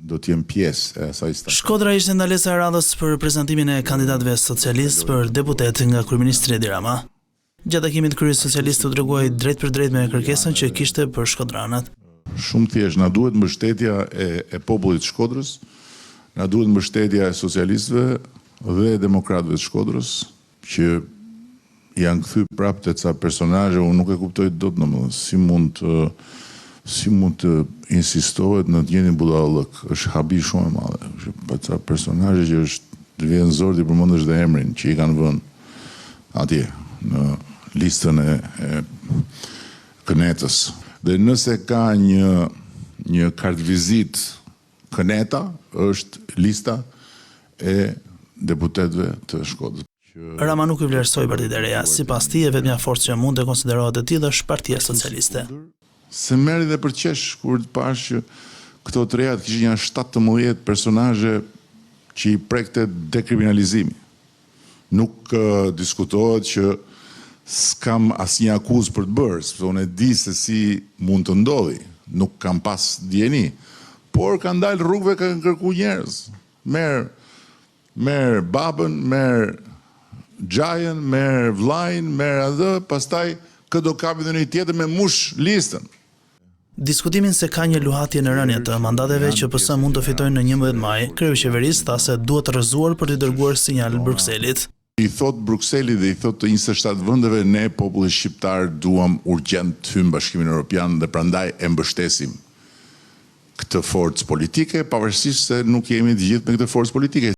do të jem pjesë e asaj stafete. Shkodra ishte ndalesa e radhës për prezantimin e kandidatëve socialistë për deputet nga kryeministri Edi Rama. Gjatë takimit kryes socialistë u tregoi drejt për drejt me kërkesën që kishte për shkodranët. Shumë thjesht, na duhet mbështetja e popullit të Shkodrës, na duhet mbështetja e socialistëve dhe demokratëve të Shkodrës, që janë kthy prapë te ca personazhe, unë nuk e kuptoj dot domethënë si mund të insistohet në të njëjtin budallëk, është habi shumë e madhe. Për ca personazhe që është të vjen zor ti përmendesh dhe emrin që i kanë vënë atje në listën e Kënetës. Dhe nëse ka një kartvizit Këneta, është lista e deputetëve të Shkodrës. Rama nuk i vlerësoi Partitë e Reja, sipas tij vetmja forcë që mund të konsiderohet e tillë është Partia Socialiste. Se merri dhe për qesh kur të pash që këto të rejat kishin janë 17 personazhe që i prekte dekriminalizimi. Nuk diskutohet që s'kam asnjë akuzë për të bërë, sepse unë e di se si mund të ndodhi, nuk kam pas dieni, por kanë dalë rrugëve kanë kërku njerëz. Merr babën, merr xhajën, merr vllajën, merr atë, pastaj këdo kapi dhe një tjetër me mush listën. Diskutimin se ka një luhatje në rënje të mandateve që PS mund të fitojnë në 11 maj, kryeqeverisë tha se duhet të rrëzuar për të dërguar sinjal Brukselit. I thot Brukseli dhe i thot të 27 vendeve, ne populli shqiptar duam urgjent të hyjmë Bashkimin Evropian dhe prandaj e mbështesim këtë forcë politike, pavarësisht se nuk jemi të gjithë me këtë forcë politike.